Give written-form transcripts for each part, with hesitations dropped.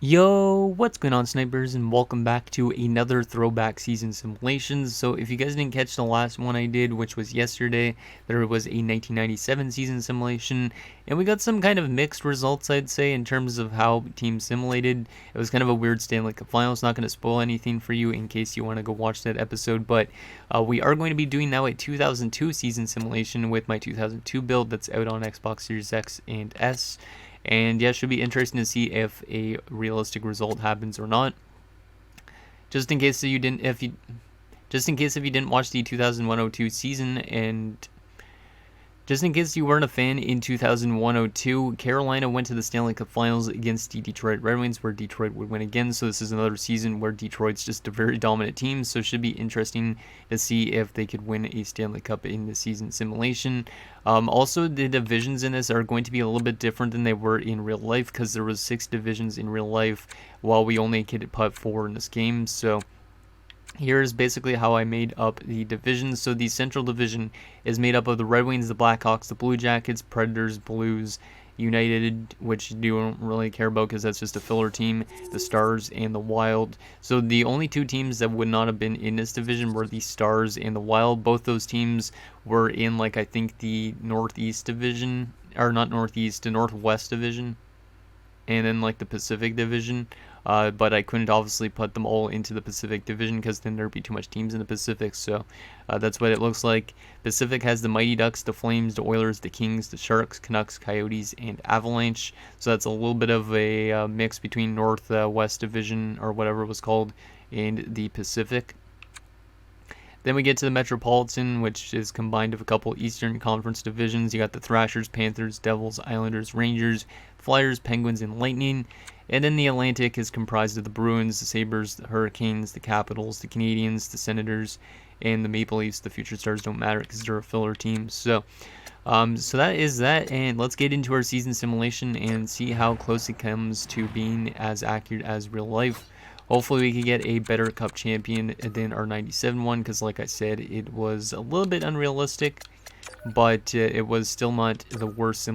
Yo, what's going on, snipers, and welcome back to another throwback season simulations. So if you guys didn't catch the last one I did, which was yesterday, there was a 1997 season simulation, and we got some kind of mixed results, I'd say, in terms of how teams simulated. It was kind of a weird Stanley Cup Finals. Not going to spoil anything for you in case you want to go watch that episode, but we are going to be doing now a 2002 season simulation with my 2002 build that's out on Xbox Series X and S. And yeah, it should be interesting to see if a realistic result happens or not. Just in case you didn't, if you didn't watch the 2001-02 season, and just in case you weren't a fan, in 2001-02, Carolina went to the Stanley Cup Finals against the Detroit Red Wings, where Detroit would win again. So this is another season where Detroit's just a very dominant team. So it should be interesting to see if they could win a Stanley Cup in the season simulation. Also, the divisions in this are going to be a little bit different than they were in real life, because there was 6 divisions in real life, while we only could put 4 in this game. So here's basically how I made up the divisions. So the Central Division is made up of the Red Wings, the Blackhawks, the Blue Jackets, Predators, Blues, United, which you don't really care about because that's just a filler team, the Stars, and the Wild. So the only 2 teams that would not have been in this division were the Stars and the Wild. Both those teams were in, like, I think the Northeast Division, or not Northeast, the Northwest Division, and then like the Pacific Division. But I couldn't obviously put them all into the Pacific Division because then there'd be too much teams in the Pacific. So that's what it looks like. Pacific has the Mighty Ducks, the Flames, the Oilers, the Kings, the Sharks, Canucks, Coyotes, and Avalanche. So that's a little bit of a mix between North-West Division, or whatever it was called, and the Pacific. Then we get to the Metropolitan, which is combined of a couple Eastern Conference divisions. You got the Thrashers, Panthers, Devils, Islanders, Rangers, Flyers, Penguins, and Lightning. And then the Atlantic is comprised of the Bruins, the Sabres, the Hurricanes, the Capitals, the Canadiens, the Senators, and the Maple Leafs. The Future Stars don't matter because they're a filler team. So that is that, and let's get into our season simulation and see how close it comes to being as accurate as real life. Hopefully we can get a better Cup champion than our 97 one, because like I said, it was a little bit unrealistic, but it was still not the worst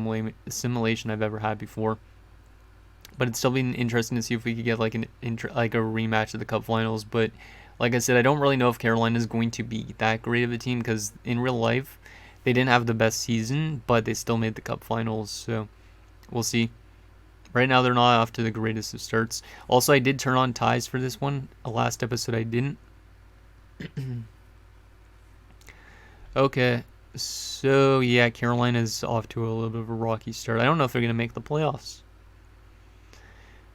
simulation I've ever had before. But it's still been interesting to see if we could get like a rematch of the Cup Finals. But like I said, I don't really know if Carolina is going to be that great of a team, because in real life they didn't have the best season, but they still made the Cup Finals. So we'll see. Right now they're not off to the greatest of starts. Also, I did turn on ties for this one. Last episode I didn't. Okay, so yeah, Carolina's off to a little bit of a rocky start. I don't know if they're going to make the playoffs.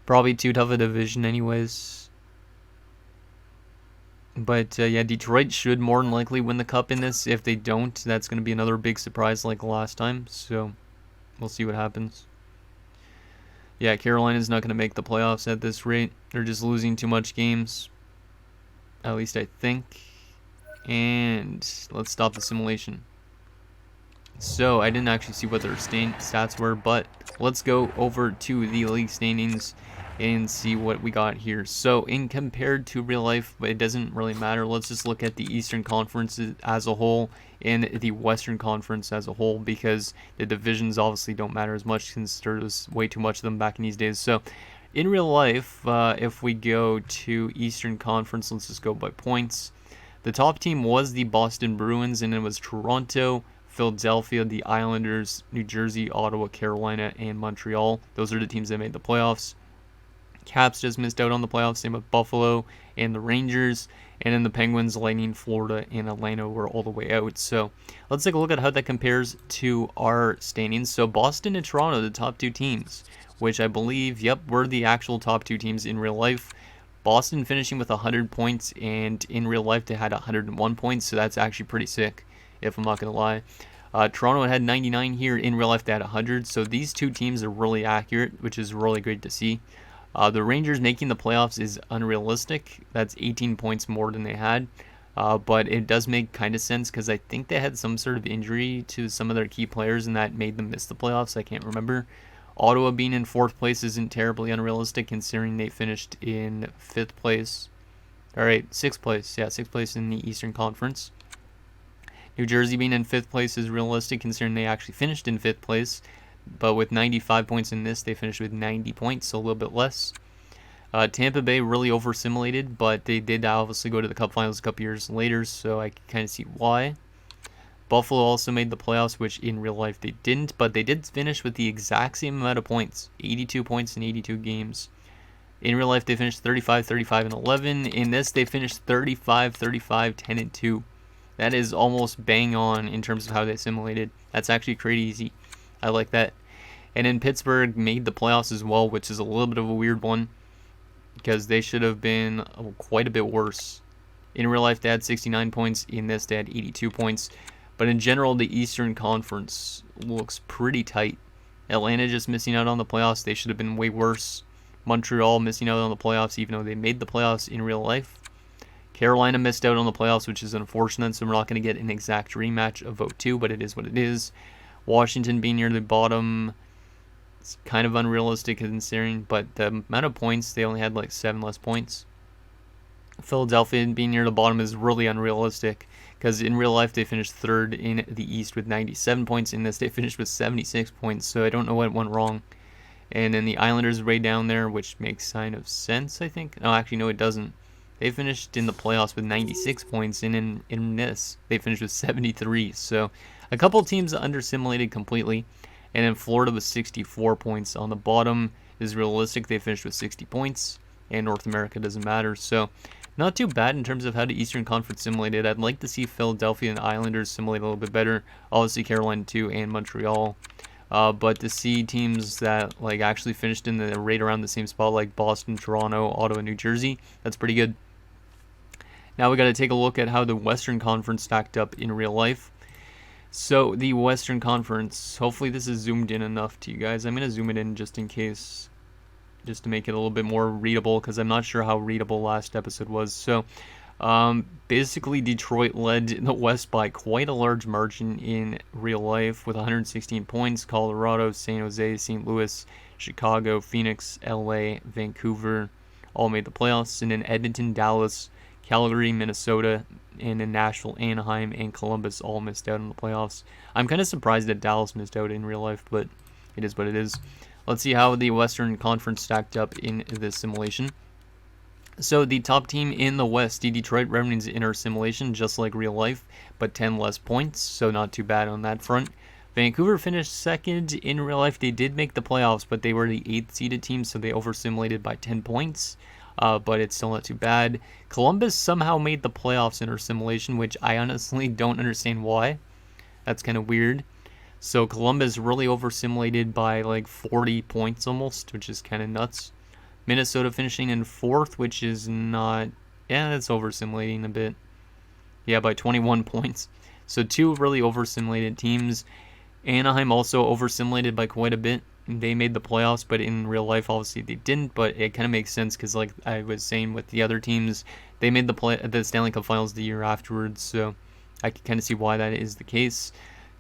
Probably too tough a division anyways. But yeah, Detroit should more than likely win the Cup in this. If they don't, that's going to be another big surprise like last time. So we'll see what happens. Yeah, Carolina's not going to make the playoffs at this rate. They're just losing too much games. At least I think. And let's stop the simulation. So I didn't actually see what their stats were, but let's go over to the league standings and see what we got here. So in compared to real life, it doesn't really matter. Let's just look at the Eastern Conference as a whole and the Western Conference as a whole, because the divisions obviously don't matter as much since there was way too much of them back in these days. So in real life, if we go to Eastern Conference, let's just go by points. The top team was the Boston Bruins, and it was Toronto, Philadelphia, the Islanders, New Jersey, Ottawa, Carolina, and Montreal. Those are the teams that made the playoffs. Caps just missed out on the playoffs, same with Buffalo and the Rangers. And then the Penguins, Lightning, Florida, and Atlanta were all the way out. So let's take a look at how that compares to our standings. So Boston and Toronto, the top 2 teams, which I believe, were the actual top 2 teams in real life. Boston finishing with 100 points, and in real life they had 101 points, so that's actually pretty sick, if I'm not going to lie. Toronto had 99 here. In real life they had 100, so these 2 teams are really accurate, which is really great to see. The Rangers making the playoffs is unrealistic. That's 18 points more than they had. But it does make kind of sense, because I think they had some sort of injury to some of their key players, and that made them miss the playoffs. I can't remember. Ottawa being in 4th place isn't terribly unrealistic, considering they finished in 5th place. Alright, 6th place. Yeah, 6th place in the Eastern Conference. New Jersey being in 5th place is realistic, considering they actually finished in 5th place. But with 95 points in this, they finished with 90 points, so a little bit less. Tampa Bay really over-simulated, but they did obviously go to the Cup Finals a couple years later, so I can kind of see why. Buffalo also made the playoffs, which in real life they didn't, but they did finish with the exact same amount of points, 82 points in 82 games. In real life, they finished 35, 35, and 11. In this, they finished 35, 35, 10, and 2. That is almost bang on in terms of how they simulated. That's actually crazy. I like that. And then Pittsburgh made the playoffs as well, which is a little bit of a weird one because they should have been quite a bit worse. In real life, they had 69 points. In this, they had 82 points. But in general, the Eastern Conference looks pretty tight. Atlanta just missing out on the playoffs. They should have been way worse. Montreal missing out on the playoffs even though they made the playoffs in real life. Carolina missed out on the playoffs, which is unfortunate, so we're not going to get an exact rematch of Vote 2, but it is what it is. Washington being near the bottom, it's kind of unrealistic considering, but the amount of points, they only had like 7 less points. Philadelphia being near the bottom is really unrealistic because in real life they finished 3rd in the East with 97 points. In this, they finished with 76 points, so I don't know what went wrong. And then the Islanders way down there, which makes kind of sense, I think. No, actually, no, it doesn't. They finished in the playoffs with 96 points, and in this, they finished with 73. So a couple teams under-simulated completely. And then Florida with 64 points. On the bottom is realistic. They finished with 60 points, and North America doesn't matter. So not too bad in terms of how the Eastern Conference simulated. I'd like to see Philadelphia and Islanders simulate a little bit better. Obviously, Carolina too, and Montreal. But to see teams that like actually finished in the right around the same spot, like Boston, Toronto, Ottawa, New Jersey, that's pretty good. Now we got to take a look at how the Western Conference stacked up in real life. So the Western Conference, hopefully this is zoomed in enough to you guys. I'm going to zoom it in just in case, just to make it a little bit more readable, because I'm not sure how readable last episode was. So basically Detroit led the West by quite a large margin in real life with 116 points. Colorado, San Jose, St. Louis, Chicago, Phoenix, LA, Vancouver all made the playoffs. And then Edmonton, Dallas, Calgary, Minnesota, and then Nashville, Anaheim, and Columbus all missed out in the playoffs. I'm kind of surprised that Dallas missed out in real life, but it is what it is. Let's see how the Western Conference stacked up in this simulation. So the top team in the West, the Detroit Red Wings, in our simulation, just like real life, but 10 less points, so not too bad on that front. Vancouver finished 2nd. In real life, they did make the playoffs, but they were the 8th seeded team, so they over-simulated by 10 points, but it's still not too bad. Columbus somehow made the playoffs in our simulation, which I honestly don't understand why. That's kind of weird. So Columbus really over-simulated by like 40 points almost, which is kind of nuts. Minnesota finishing in 4th, which is not... Yeah, that's over-simulating a bit. Yeah, by 21 points. So 2 really over-simulated teams. Anaheim also over-simulated by quite a bit. They made the playoffs, but in real life, obviously, they didn't. But it kind of makes sense because, like I was saying with the other teams, they made the Stanley Cup Finals the year afterwards. So I can kind of see why that is the case.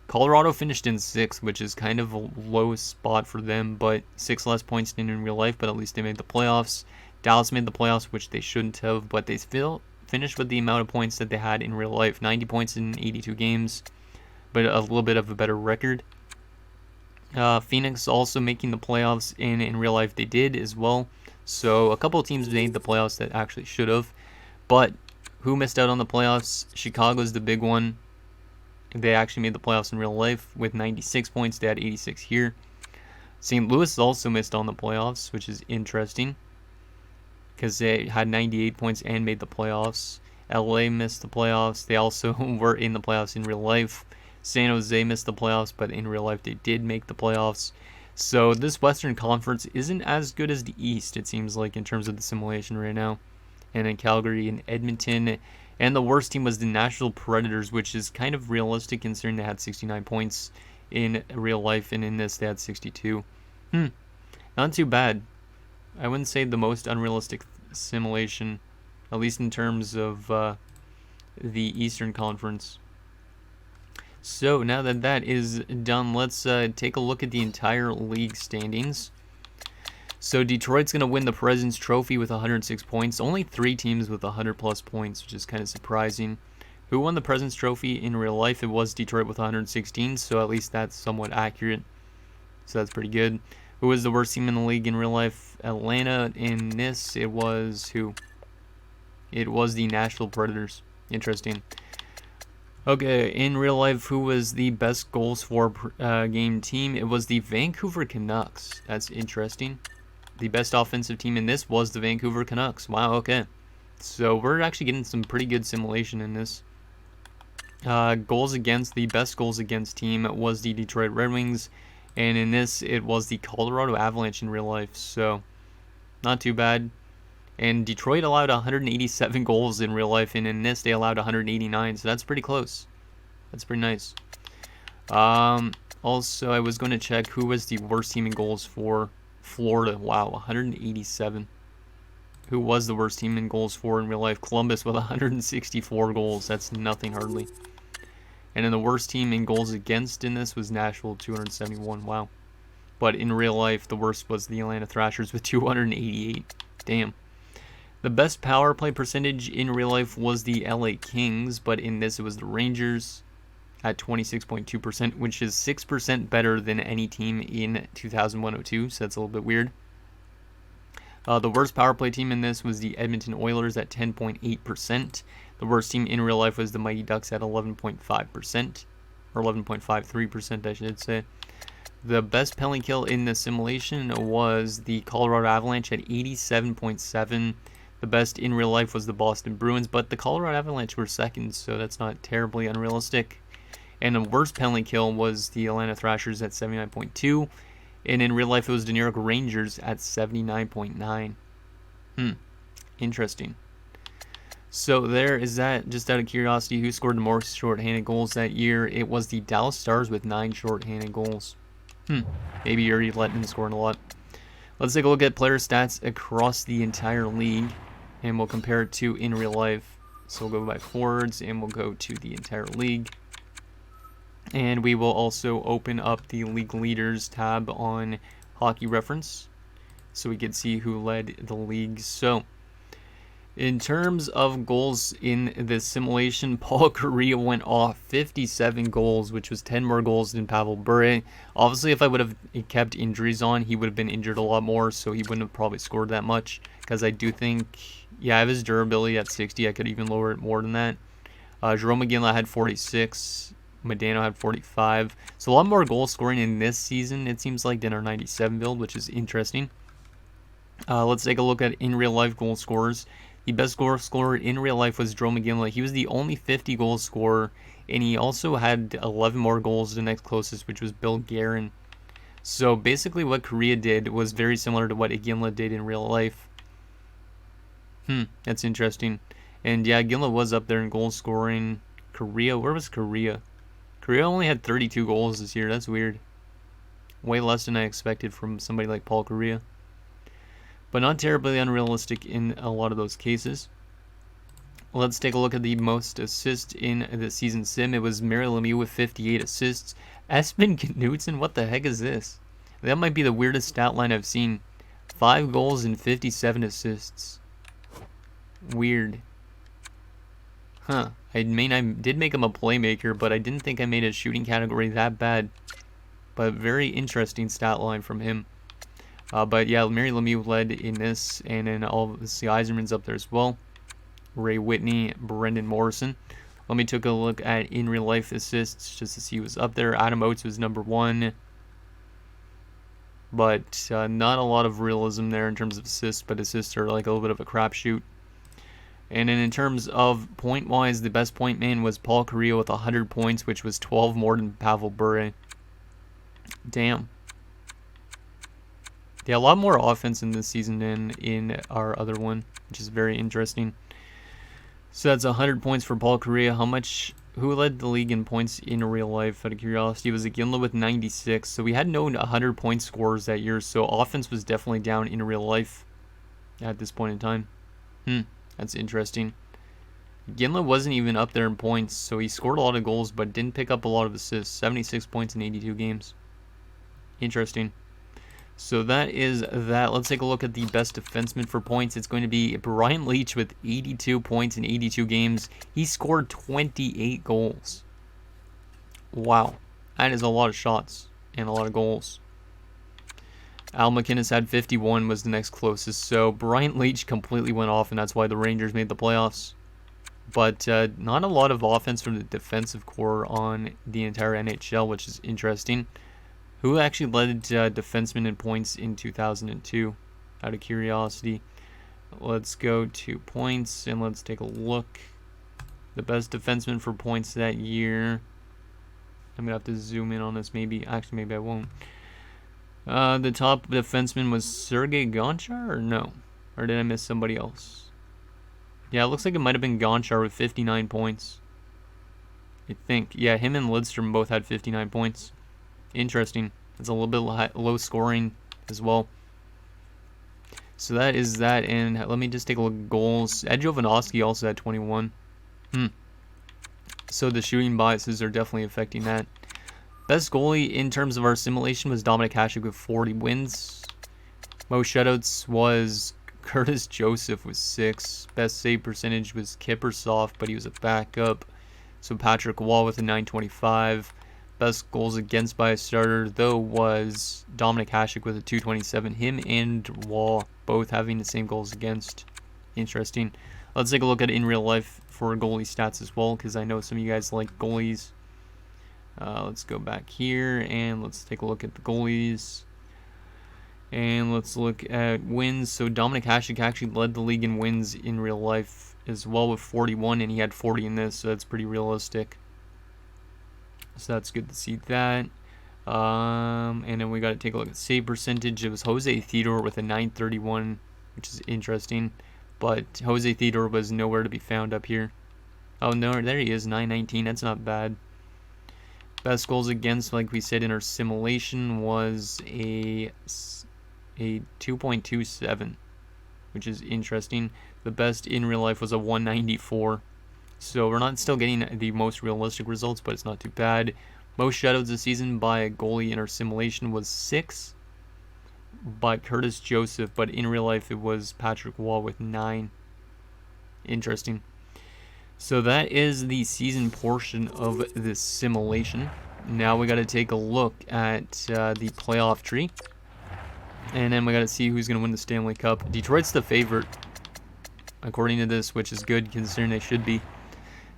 Colorado finished in 6th, which is kind of a low spot for them, but 6 less points than in real life, but at least they made the playoffs. Dallas made the playoffs, which they shouldn't have, but they still finished with the amount of points that they had in real life. 90 points in 82 games, but a little bit of a better record. Phoenix also making the playoffs, and in real life they did as well. So a couple of teams made the playoffs that actually should have, but who missed out on the playoffs? Chicago's the big one. They actually made the playoffs in real life with 96 points. They had 86 here. St. Louis also missed on the playoffs, which is interesting because they had 98 points and made the playoffs. LA missed the playoffs. They also were in the playoffs in real life. San Jose missed the playoffs, but in real life they did make the playoffs. So this Western Conference isn't as good as the East, it seems like, in terms of the simulation right now. And then Calgary and Edmonton. And the worst team was the Nashville Predators, which is kind of realistic considering they had 69 points in real life, and in this they had 62. Not too bad. I wouldn't say the most unrealistic simulation, at least in terms of the Eastern Conference. So now that that is done, let's take a look at the entire league standings. So Detroit's going to win the President's Trophy with 106 points. Only 3 teams with 100 plus points, which is kind of surprising. Who won the President's Trophy in real life? It was Detroit with 116, so at least that's somewhat accurate. So that's pretty good. Who was the worst team in the league in real life? Atlanta. In this, it was who? It was the Nashville Predators. Interesting. Okay, in real life, who was the best goals for game team? It was the Vancouver Canucks. That's interesting. The best offensive team in this was the Vancouver Canucks. Wow, okay. So we're actually getting some pretty good simulation in this. Goals against, the best goals against team was the Detroit Red Wings. And in this, it was the Colorado Avalanche in real life. So, not too bad. And Detroit allowed 187 goals in real life, and in this they allowed 189, so that's pretty close. That's pretty nice. Also, I was going to check who was the worst team in goals for Florida. Wow, 187. Who was the worst team in goals for in real life? Columbus with 164 goals. That's nothing hardly. And then the worst team in goals against in this was Nashville, 271. Wow. But in real life, the worst was the Atlanta Thrashers with 288. Damn. The best power play percentage in real life was the LA Kings, but in this it was the Rangers at 26.2%, which is 6% better than any team in 2001-02, so that's a little bit weird. The worst power play team in this was the Edmonton Oilers at 10.8%. The worst team in real life was the Mighty Ducks at 11.5%, or 11.53%, I should say. The best penalty kill in the simulation was the Colorado Avalanche at 87.7%. The best in real life was the Boston Bruins, but the Colorado Avalanche were second, so that's not terribly unrealistic. And the worst penalty kill was the Atlanta Thrashers at 79.2%. And in real life, it was the New York Rangers at 79.9%. Interesting. So there is that. Just out of curiosity, who scored the most shorthanded goals that year? It was the Dallas Stars with 9 shorthanded goals. Maybe Yuri Letnin scoring a lot. Let's take a look at player stats across the entire league, and we'll compare it to in real life. So we'll go by forwards, and we'll go to the entire league. And we will also open up the league leaders tab on Hockey Reference, so we can see who led the league. So, in terms of goals in this simulation, Paul Kariya went off 57 goals, which was 10 more goals than Pavel Bure. Obviously, if I would have kept injuries on, he would have been injured a lot more, so he wouldn't have probably scored that much. Because I do think, yeah, I have his durability at 60. I could even lower it more than that. Jerome McGinley had 46. Medano had 45. So a lot more goal scoring in this season, it seems like, than our 97 build, which is interesting. Let's take a look at in real life goal scorers. The best goal scorer in real life was Jerome McGinley. He was the only 50 goal scorer, and he also had 11 more goals than the next closest, which was Bill Guerin. So basically what Kariya did was very similar to what Iginla did in real life. That's interesting. And yeah, Iginla was up there in goal scoring. Kariya, where was Kariya? Kariya only had 32 goals this year. That's weird. Way less than I expected from somebody like Paul Kariya. But not terribly unrealistic in a lot of those cases. Let's take a look at the most assists in the season sim. It was Mary Lemieux with 58 assists. Espen Knudsen, what the heck is this? That might be the weirdest stat line I've seen. 5 goals and 57 assists. Weird. I did make him a playmaker, but I didn't think I made his shooting category that bad. But very interesting stat line from him. But yeah, Mary Lemieux led in this, and then all of the Eiserman's up there as well. Ray Whitney, Brendan Morrison. Let me take a look at in real life assists just to see who was up there. Adam Oates was number 1. But not a lot of realism there in terms of assists, but assists are like a little bit of a crapshoot. And then in terms of point-wise, the best point man was Paul Kariya with 100 points, which was 12 more than Pavel Bure. Damn. Yeah, a lot more offense in this season than in our other one, which is very interesting. So that's 100 points for Paul Kariya. Who led the league in points in real life, out of curiosity? It was Iginla with 96. So we had no 100-point scorers that year, so offense was definitely down in real life at this point in time. That's interesting. Iginla wasn't even up there in points, so he scored a lot of goals, but didn't pick up a lot of assists. 76 points in 82 games. Interesting. So that is that. Let's take a look at the best defenseman for points. It's going to be Brian Leetch with 82 points in 82 games. He scored 28 goals. Wow. That is a lot of shots and a lot of goals. Al McInnes had 51, was the next closest. So Bryant Leach completely went off, and that's why the Rangers made the playoffs. But not a lot of offense from the defensive core on the entire NHL, which is interesting. Who actually led defensemen in points in 2002? Out of curiosity. Let's go to points and let's take a look. The best defenseman for points that year. I'm going to have to zoom in on this maybe. Actually, maybe I won't. The top defenseman was Sergei Gonchar or no? Or did I miss somebody else? Yeah, it looks like it might have been Gonchar with 59 points. I think. Yeah, him and Lidstrom both had 59 points. Interesting. It's a little bit low scoring as well. So that is that. And let me just take a look at goals. Ed Jovanovski also had 21. So the shooting biases are definitely affecting that. Best goalie in terms of our simulation was Dominik Hasek with 40 wins. Most shutouts was Curtis Joseph with 6. Best save percentage was Kippersoft, but he was a backup. So Patrick Wall with a 925. Best goals against by a starter, though, was Dominik Hasek with a 227. Him and Wall both having the same goals against. Interesting. Let's take a look at it in real life for goalie stats as well, because I know some of you guys like goalies. Let's go back here, and let's take a look at the goalies. And let's look at wins. So Dominik Hasek actually led the league in wins in real life as well with 41, and he had 40 in this, so that's pretty realistic. So that's good to see that. And then we got to take a look at save percentage. It was Jose Theodore with a 931, which is interesting. But Jose Theodore was nowhere to be found up here. Oh, no, there he is, 919. That's not bad. Best goals against, like we said in our simulation, was a 2.27, which is interesting. The best in real life was a 194. So we're not still getting the most realistic results, but it's not too bad. Most shutouts this season by a goalie in our simulation was 6 by Curtis Joseph, but in real life it was Patrick Wall with 9. Interesting. So that is the season portion of this simulation. Now we got to take a look at the playoff tree. And then we got to see who's going to win the Stanley Cup. Detroit's the favorite, according to this, which is good considering they should be.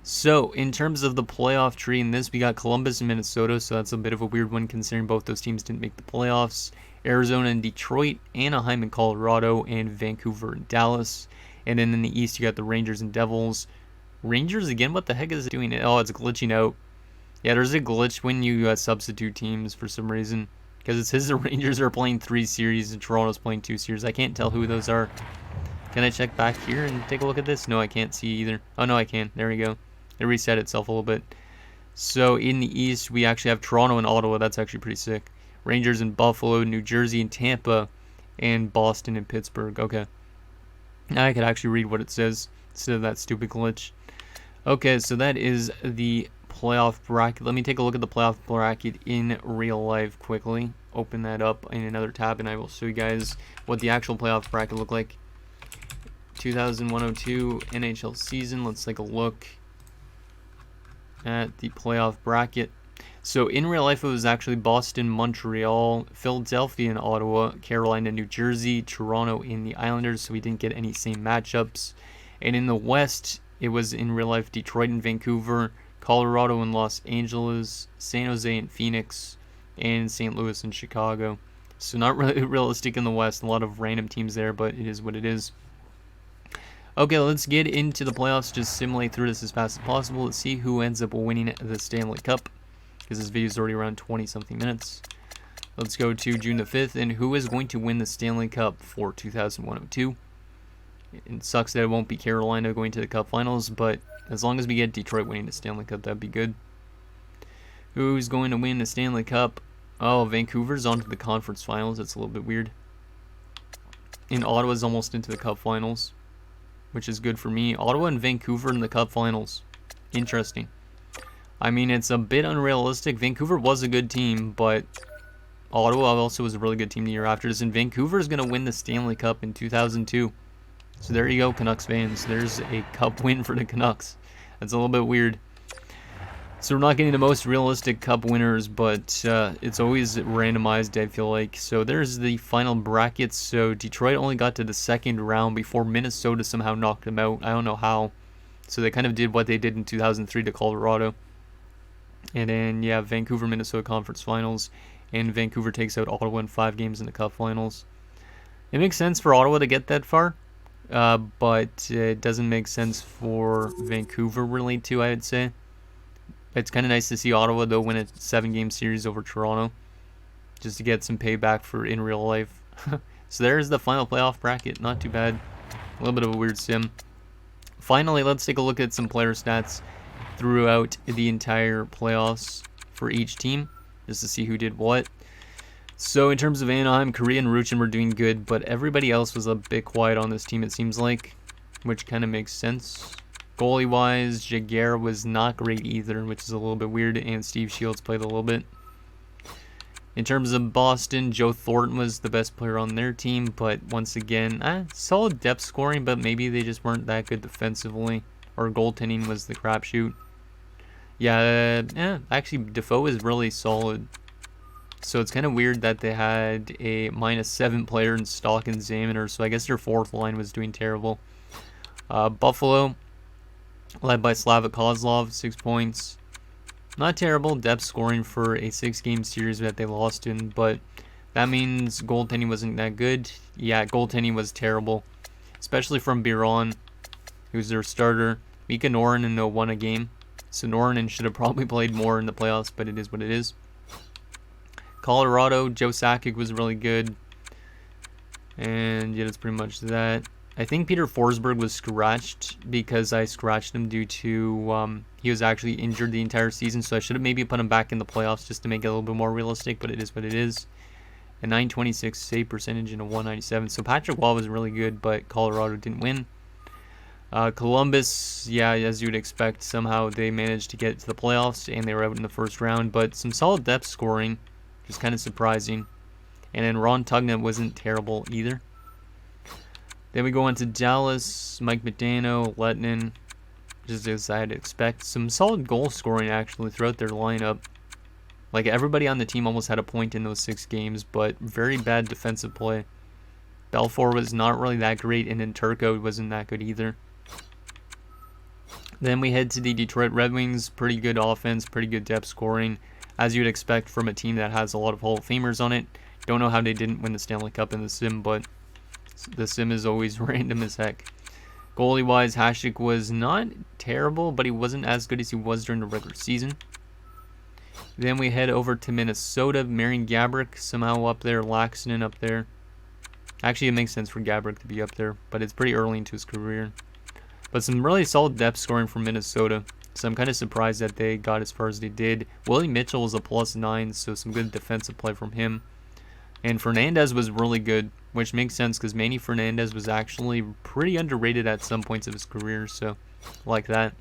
So, in terms of the playoff tree in this, we got Columbus and Minnesota, so that's a bit of a weird one considering both those teams didn't make the playoffs. Arizona and Detroit, Anaheim and Colorado, and Vancouver and Dallas. And then in the East, you got the Rangers and Devils. Rangers again? What the heck is it doing? Oh, it's glitching out. Yeah, there's a glitch when you substitute teams for some reason. Because it says the Rangers are playing 3 series and Toronto's playing 2 series. I can't tell who those are. Can I check back here and take a look at this? No, I can't see either. Oh, no, I can. There we go. It reset itself a little bit. So in the East, we actually have Toronto and Ottawa. That's actually pretty sick. Rangers in Buffalo, New Jersey and Tampa, and Boston and Pittsburgh. Okay. Now I could actually read what it says instead of that stupid glitch. Okay, so that is the playoff bracket. Let me take a look at the playoff bracket in real life quickly. Open that up in another tab, and I will show you guys what the actual playoff bracket looked like. 2001-02 NHL season. Let's take a look at the playoff bracket. So in real life, it was actually Boston, Montreal, Philadelphia, and Ottawa, Carolina, New Jersey, Toronto, and the Islanders. So we didn't get any same matchups. And in the West, it was in real life Detroit and Vancouver, Colorado and Los Angeles, San Jose and Phoenix, and St. Louis and Chicago. So not really realistic in the West. A lot of random teams there, but it is what it is. Okay, let's get into the playoffs. Just simulate through this as fast as possible. Let's see who ends up winning the Stanley Cup, because this video is already around 20-something minutes. Let's go to June the 5th, and who is going to win the Stanley Cup for 2001-02? It sucks that it won't be Carolina going to the Cup Finals, but as long as we get Detroit winning the Stanley Cup, that'd be good. Who's going to win the Stanley Cup? Oh, Vancouver's on to the Conference Finals. That's a little bit weird. And Ottawa's almost into the Cup Finals, which is good for me. Ottawa and Vancouver in the Cup Finals. Interesting. I mean, it's a bit unrealistic. Vancouver was a good team, but Ottawa also was a really good team the year after this. And Vancouver is going to win the Stanley Cup in 2002. So there you go, Canucks fans. There's a cup win for the Canucks. That's a little bit weird. So we're not getting the most realistic cup winners, but it's always randomized, I feel like. So there's the final brackets. So Detroit only got to the second round before Minnesota somehow knocked them out. I don't know how. So they kind of did what they did in 2003 to Colorado. And then, yeah, Vancouver, Minnesota Conference Finals. And Vancouver takes out Ottawa in 5 games in the Cup Finals. It makes sense for Ottawa to get that far. But it doesn't make sense for Vancouver, really, too, I would say. It's kind of nice to see Ottawa, though, win a 7-game series over Toronto. Just to get some payback for in real life. So there's the final playoff bracket. Not too bad. A little bit of a weird sim. Finally, let's take a look at some player stats throughout the entire playoffs for each team, just to see who did what. So in terms of Anaheim, Korea and Ruchin were doing good, but everybody else was a bit quiet on this team, it seems like, which kind of makes sense. Goalie-wise, Jaguar was not great either, which is a little bit weird, and Steve Shields played a little bit. In terms of Boston, Joe Thornton was the best player on their team, but once again, solid depth scoring, but maybe they just weren't that good defensively, or goaltending was the crapshoot. Yeah, actually, Defoe is really solid. So it's kind of weird that they had a -7 player in Stock and Zamaner, so I guess their fourth line was doing terrible. Buffalo, led by Slavik Kozlov, 6 points. Not terrible depth scoring for a 6-game series that they lost in, but that means goaltending wasn't that good. Yeah, goaltending was terrible, especially from Biron, who's their starter. Mika Noranen won a game, so Noranen should have probably played more in the playoffs, but it is what it is. Colorado, Joe Sakic was really good, and yeah, that's pretty much that. I think Peter Forsberg was scratched because I scratched him due to he was actually injured the entire season, so I should have maybe put him back in the playoffs just to make it a little bit more realistic, but it is what it is. A 926 save percentage and a 197. So Patrick Waugh was really good, but Colorado didn't win. Columbus, yeah, as you would expect, somehow they managed to get to the playoffs, and they were out in the first round, but some solid depth scoring, which is kind of surprising. And then Ron Tugnutt wasn't terrible either. Then we go on to Dallas, Mike Modano, Lettinen, just as I'd expect. Some solid goal scoring, actually, throughout their lineup. Like, everybody on the team almost had a point in those 6 games, but very bad defensive play. Belfour was not really that great, and then Turco wasn't that good either. Then we head to the Detroit Red Wings. Pretty good offense, pretty good depth scoring, as you'd expect from a team that has a lot of Hall of Famers on it. Don't know how they didn't win the Stanley Cup in the sim, but the sim is always random as heck. Goalie-wise, Hasek was not terrible, but he wasn't as good as he was during the regular season. Then we head over to Minnesota. Marian Gaborik somehow up there, Laxton up there. Actually, it makes sense for Gaborik to be up there, but it's pretty early into his career. But some really solid depth scoring from Minnesota, so I'm kind of surprised that they got as far as they did. Willie Mitchell was a +9, so some good defensive play from him. And Fernandez was really good, which makes sense because Manny Fernandez was actually pretty underrated at some points of his career, so like that.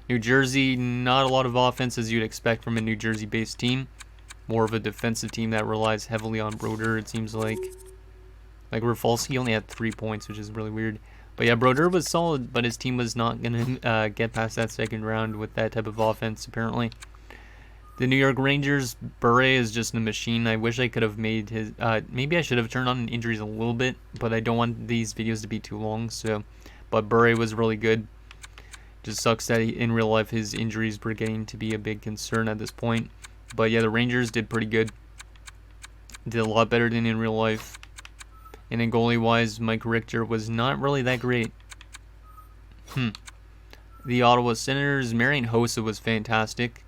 New Jersey, not a lot of offense as you'd expect from a New Jersey-based team. More of a defensive team that relies heavily on Brodeur, it seems like. Like Rafalski only had 3 points, which is really weird. But yeah, Brodeur was solid, but his team was not going to get past that second round with that type of offense, apparently. The New York Rangers, Bure is just a machine. I wish I could have made his... maybe I should have turned on injuries a little bit, but I don't want these videos to be too long, so... But Bure was really good. Just sucks that in real life his injuries were getting to be a big concern at this point. But yeah, the Rangers did pretty good. Did a lot better than in real life. And then goalie-wise, Mike Richter was not really that great. The Ottawa Senators, Marian Hossa was fantastic.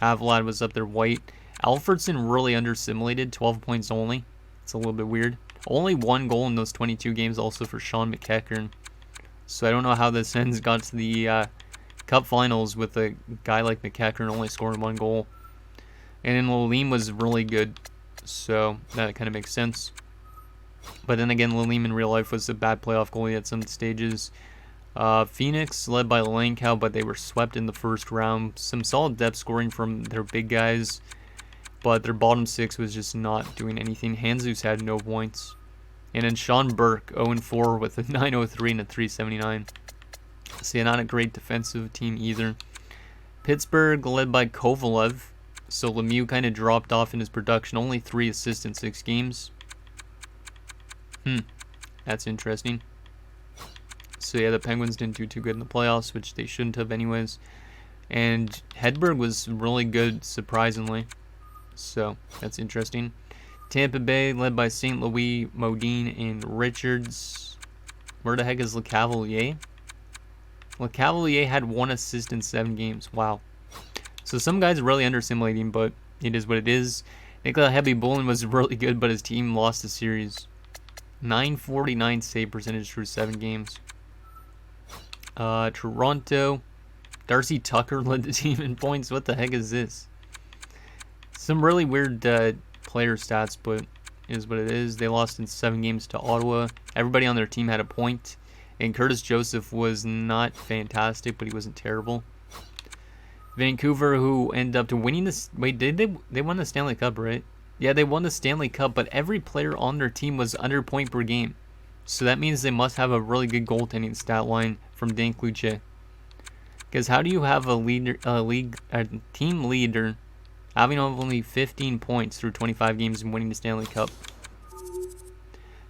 Havlad was up there, White. Alfredson really under-simulated, 12 points only. It's a little bit weird. Only 1 goal in those 22 games also for Sean McEachern. So I don't know how the Sens got to the Cup Finals with a guy like McEachern only scoring 1 goal. And then Lalime was really good, so that kind of makes sense. But then again, Lalime in real life was a bad playoff goalie at some stages. Phoenix led by Langkow, but they were swept in the first round. Some solid depth scoring from their big guys, but their bottom 6 was just not doing anything. Hanzus had no points. And then Sean Burke, 0-4 with a 903 and a 379. So yeah, not a great defensive team either. Pittsburgh led by Kovalev. So Lemieux kind of dropped off in his production. Only 3 assists in 6 games. That's interesting. So yeah, the Penguins didn't do too good in the playoffs, which they shouldn't have anyways. And Hedberg was really good, surprisingly. So that's interesting. Tampa Bay led by St. Louis, Modine, and Richards. Where the heck is LeCavalier? LeCavalier had 1 assist in 7 games. Wow. So some guys are really underestimating, but it is what it is. Nicola Heavy-Bullen was really good, but his team lost the series. 949 save percentage through 7 games. Toronto. Darcy Tucker led the team in points. What the heck is this? Some really weird player stats, but it is what it is. They lost in 7 games to Ottawa. Everybody on their team had a point. And Curtis Joseph was not fantastic, but he wasn't terrible. Vancouver, who ended up winning this. Wait, they won the Stanley Cup, right? Yeah, they won the Stanley Cup, but every player on their team was under point per game. So that means they must have a really good goaltending stat line from Dan Cloutier. Because how do you have a team leader having only 15 points through 25 games and winning the Stanley Cup?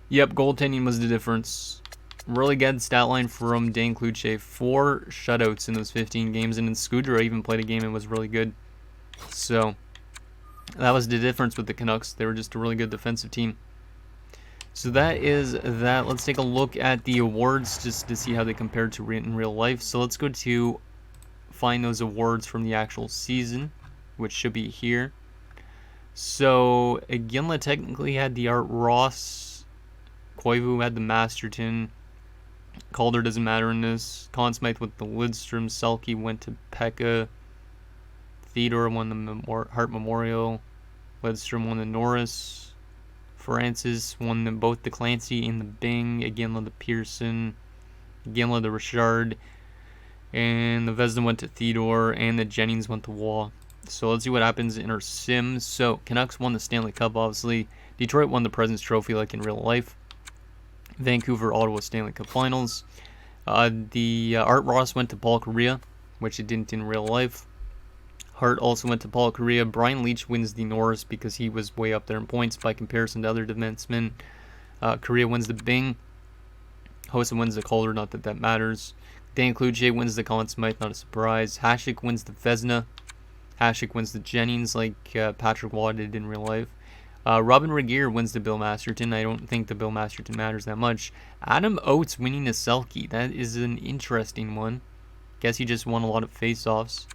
Yep, goaltending was the difference. Really good stat line from Dan Cloutier. 4 shutouts in those 15 games, and then Scudero even played a game and was really good. So that was the difference with the Canucks. They were just a really good defensive team. So that is that. Let's take a look at the awards just to see how they compare to in real life. So let's go to find those awards from the actual season, which should be here. So Iginla technically had the Art Ross. Koivu had the Masterton. Calder doesn't matter in this. Conn Smythe with the Lidstrom. Selke went to Pekka. Theodore won the Hart Memorial. Lidstrom won the Norris. Francis won both the Clancy and the Bing. Iginla the Pearson. Iginla the Richard. And the Vezina went to Theodore. And the Jennings went to Waugh. So let's see what happens in our Sims. So Canucks won the Stanley Cup, obviously. Detroit won the President's Trophy like in real life. Vancouver, Ottawa Stanley Cup Finals. The Art Ross went to Paul Kariya, which it didn't in real life. Hart also went to Paul Kariya. Brian Leetch wins the Norris because he was way up there in points by comparison to other defensemen. Kariya wins the Bing. Hossa wins the Calder, not that that matters. Dan Cloutier wins the Conn Smythe, not a surprise. Hasek wins the Vezina. Hasek wins the Jennings like Patrick Waugh did in real life. Robin Regeer wins the Bill Masterton. I don't think the Bill Masterton matters that much. Adam Oates winning the Selke. That is an interesting one. Guess he just won a lot of face-offs.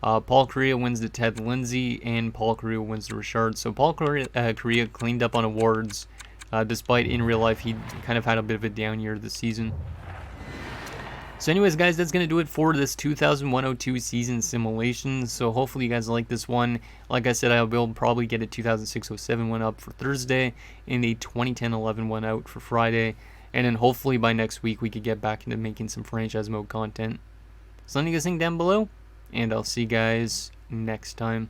Paul Kariya wins the Ted Lindsay, and Paul Kariya wins the Richard. So Paul Kariya cleaned up on awards, despite in real life he kind of had a bit of a down year this season. So anyways, guys, that's going to do it for this 2001-02 season simulation. So hopefully you guys like this one. Like I said, I will probably get a 2006-07 one up for Thursday and a 2010-11 one out for Friday. And then hopefully by next week we could get back into making some franchise mode content. So let me guys think down below, and I'll see you guys next time.